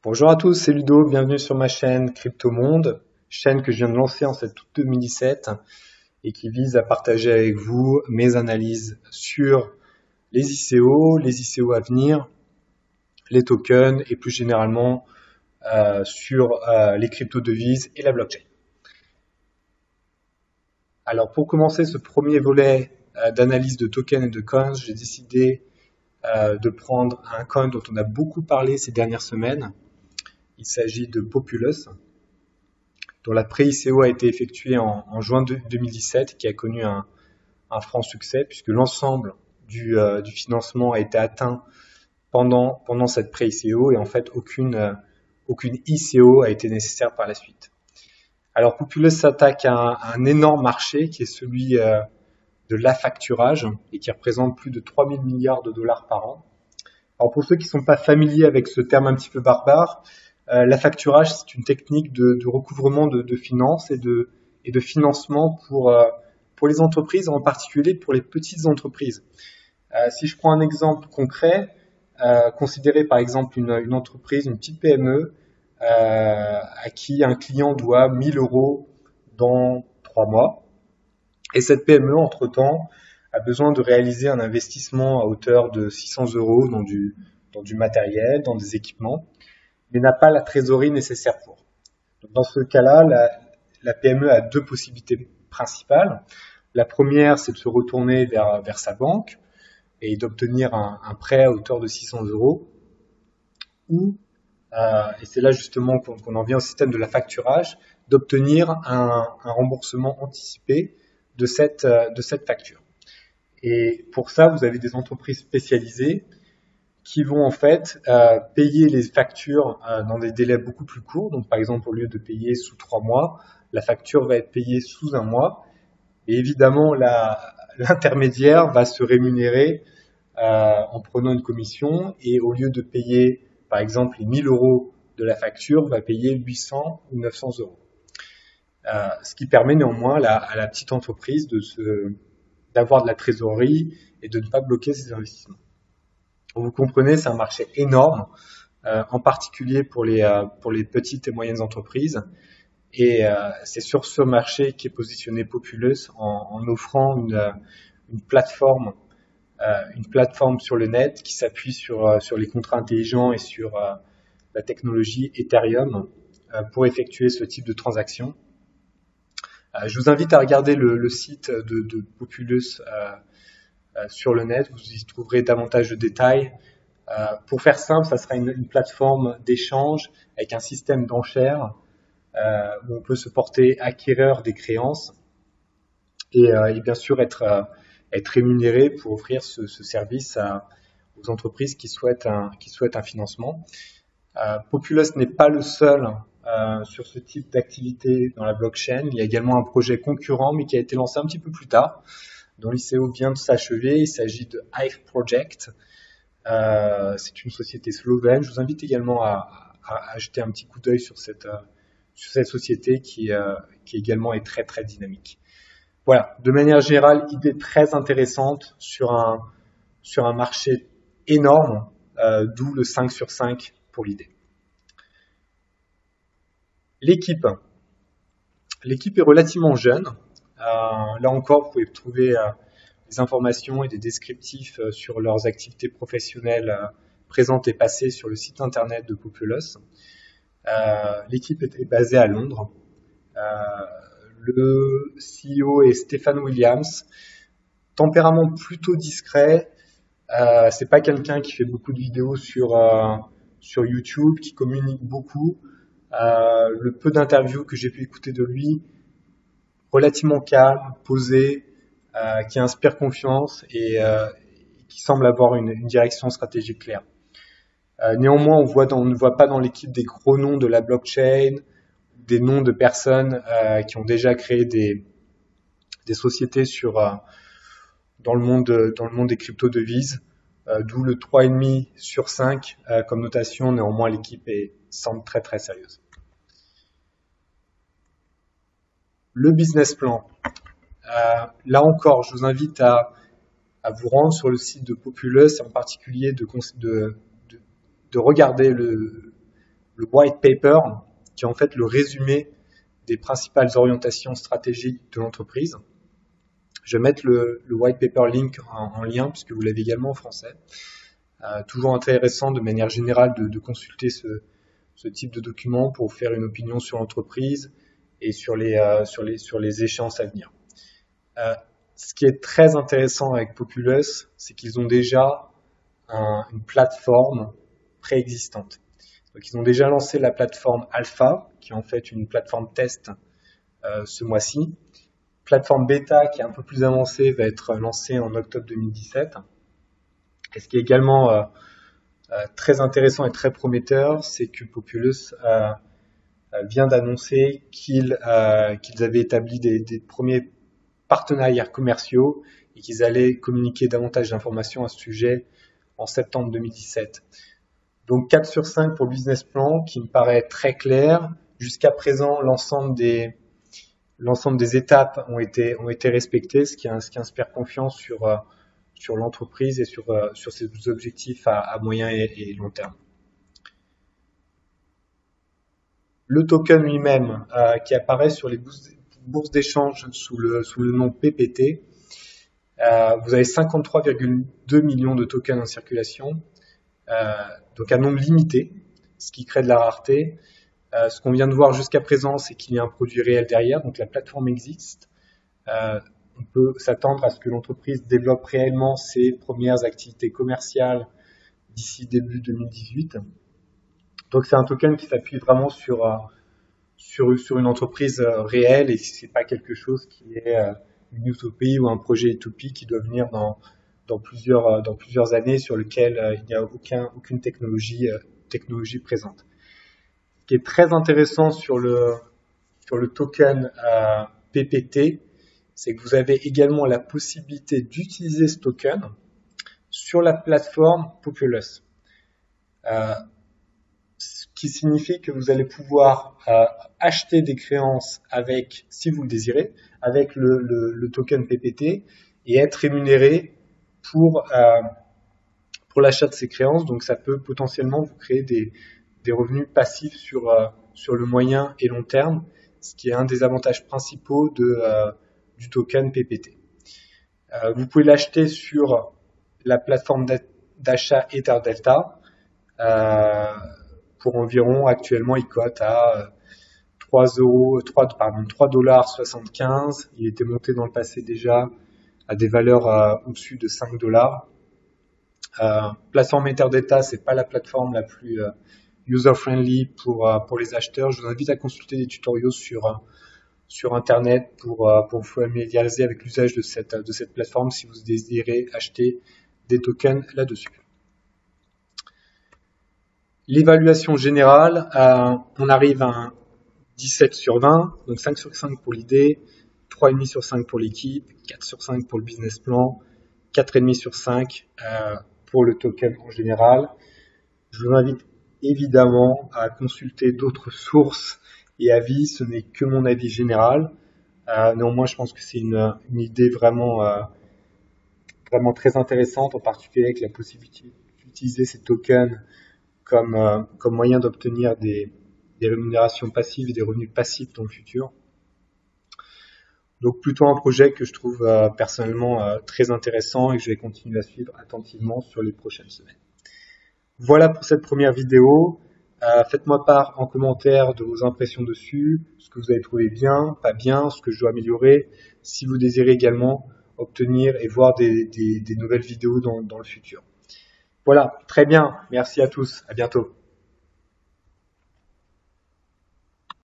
Bonjour à tous, c'est Ludo, bienvenue sur ma chaîne Crypto Monde, chaîne que je viens de lancer en cette toute 2017 et qui vise à partager avec vous mes analyses sur les ICO, les ICO à venir, les tokens et plus généralement sur les crypto-devises et la blockchain. Alors pour commencer ce premier volet d'analyse de tokens et de coins, j'ai décidé de prendre un coin dont on a beaucoup parlé ces dernières semaines. Il s'agit de Populus, dont la pré-ICO a été effectuée en juin 2017, qui a connu un franc succès, puisque l'ensemble du financement a été atteint pendant cette pré-ICO, et en fait aucune ICO a été nécessaire par la suite. Alors Populus s'attaque à un énorme marché qui est celui de l'affacturage, et qui représente plus de 3000 milliards de dollars par an. Alors pour ceux qui ne sont pas familiers avec ce terme un petit peu barbare, l'affacturage, c'est une technique de recouvrement de finances et de financement pour les entreprises, en particulier pour les petites entreprises. Si je prends un exemple concret, considérez par exemple une entreprise, une petite PME, à qui un client doit 1000 euros dans 3 mois. Et cette PME, entre-temps, a besoin de réaliser un investissement à hauteur de 600 euros dans du matériel, dans des équipements, mais n'a pas la trésorerie nécessaire pour. Donc dans ce cas-là, la PME a deux possibilités principales. La première, c'est de se retourner vers sa banque et d'obtenir un prêt à hauteur de 600 euros. Ou, et c'est là justement qu'on en vient au système de l'affacturage, d'obtenir un remboursement anticipé de cette facture. Et pour ça, vous avez des entreprises spécialisées qui vont en fait payer les factures dans des délais beaucoup plus courts. Donc par exemple, au lieu de payer sous 3 mois, la facture va être payée sous 1 mois. Et évidemment, l'intermédiaire va se rémunérer en prenant une commission, et au lieu de payer par exemple les 1000 euros de la facture, va payer 800 ou 900 euros. Ce qui permet néanmoins à la petite entreprise d'avoir de la trésorerie et de ne pas bloquer ses investissements. Vous comprenez, c'est un marché énorme, en particulier pour les petites et moyennes entreprises. Et c'est sur ce marché qu'est positionné Populus en offrant une plateforme sur le net qui s'appuie sur les contrats intelligents et sur la technologie Ethereum pour effectuer ce type de transaction. Je vous invite à regarder le site de Populus sur le net, vous y trouverez davantage de détails. Pour faire simple, ça sera une plateforme d'échange avec un système d'enchères où on peut se porter acquéreur des créances et bien sûr être rémunéré pour offrir ce service aux entreprises qui souhaitent un financement. Populus n'est pas le seul sur ce type d'activité dans la blockchain. Il y a également un projet concurrent, mais qui a été lancé un petit peu plus tard, dont l'ICO vient de s'achever. Il s'agit de Hive Project. C'est une société slovène. Je vous invite également à jeter un petit coup d'œil sur cette société qui également est très très dynamique. Voilà, de manière générale, idée très intéressante sur un marché énorme, d'où le 5 sur 5 pour l'idée. L'équipe est relativement jeune. Là encore, vous pouvez trouver des informations et des descriptifs sur leurs activités professionnelles présentes et passées sur le site internet de Populus. L'équipe est basée à Londres. Le CEO est Stephen Williams. Tempérament plutôt discret. C'est pas quelqu'un qui fait beaucoup de vidéos sur YouTube, qui communique beaucoup. Le peu d'interviews que j'ai pu écouter de lui, relativement calme, posé, qui inspire confiance et qui semble avoir une direction stratégique claire. Néanmoins, on ne voit pas dans l'équipe des gros noms de la blockchain, des noms de personnes qui ont déjà créé des sociétés dans le monde des crypto-devises, d'où le 3,5 sur 5 comme notation. Néanmoins, l'équipe semble très très sérieuse. Le business plan. Là encore, je vous invite à vous rendre sur le site de Populus, et en particulier de regarder le white paper, qui est en fait le résumé des principales orientations stratégiques de l'entreprise. Je vais mettre le white paper link en lien, puisque vous l'avez également en français. Toujours intéressant de manière générale de consulter ce type de document pour faire une opinion sur l'entreprise et sur les échéances à venir. Ce qui est très intéressant avec Populus, c'est qu'ils ont déjà une plateforme préexistante. Donc ils ont déjà lancé la plateforme Alpha, qui est en fait une plateforme test ce mois-ci. Plateforme Beta, qui est un peu plus avancée, va être lancée en octobre 2017. Et ce qui est également très intéressant et très prometteur, c'est que Populus vient d'annoncer qu'ils avaient établi des premiers partenariats commerciaux et qu'ils allaient communiquer davantage d'informations à ce sujet en septembre 2017. Donc 4 sur 5 pour le business plan, qui me paraît très clair. Jusqu'à présent, l'ensemble des étapes ont été respectées, ce qui inspire confiance sur l'entreprise et sur ses objectifs à moyen et long terme. Le token lui-même, qui apparaît sur les bourses d'échange sous le nom PPT, vous avez 53,2 millions de tokens en circulation, donc un nombre limité, ce qui crée de la rareté. Ce qu'on vient de voir jusqu'à présent, c'est qu'il y a un produit réel derrière, donc la plateforme existe. On peut s'attendre à ce que l'entreprise développe réellement ses premières activités commerciales d'ici début 2018. Donc c'est un token qui s'appuie vraiment sur une entreprise réelle et c'est pas quelque chose qui est une utopie ou un projet utopie qui doit venir dans plusieurs années sur lequel il n'y a aucune technologie présente. Ce qui est très intéressant sur le token PPT, c'est que vous avez également la possibilité d'utiliser ce token sur la plateforme Populus. Ce qui signifie que vous allez pouvoir acheter des créances avec, si vous le désirez, avec le token PPT et être rémunéré pour l'achat de ces créances. Donc ça peut potentiellement vous créer des revenus passifs sur le moyen et long terme, ce qui est un des avantages principaux du token PPT. Vous pouvez l'acheter sur la plateforme d'achat EtherDelta. Pour environ, actuellement, il cote à 3,75 $. Il était monté dans le passé déjà à des valeurs au-dessus de 5 $. Plateforme EtherDelta, c'est pas la plateforme la plus user-friendly pour les acheteurs. Je vous invite à consulter des tutoriaux sur Internet pour vous familiariser avec l'usage de cette plateforme si vous désirez acheter des tokens là-dessus. L'évaluation générale, on arrive à un 17 sur 20, donc 5 sur 5 pour l'idée, 3,5 sur 5 pour l'équipe, 4 sur 5 pour le business plan, 4,5 sur 5 pour le token en général. Je vous invite évidemment à consulter d'autres sources et avis, ce n'est que mon avis général. Néanmoins, je pense que c'est une idée vraiment très intéressante, en particulier avec la possibilité d'utiliser ces tokens comme moyen d'obtenir des rémunérations passives et des revenus passifs dans le futur. Donc plutôt un projet que je trouve personnellement très intéressant et que je vais continuer à suivre attentivement sur les prochaines semaines. Voilà pour cette première vidéo. Faites-moi part en commentaire de vos impressions dessus, ce que vous avez trouvé bien, pas bien, ce que je dois améliorer, si vous désirez également obtenir et voir des nouvelles vidéos dans le futur. Voilà, très bien. Merci à tous. À bientôt.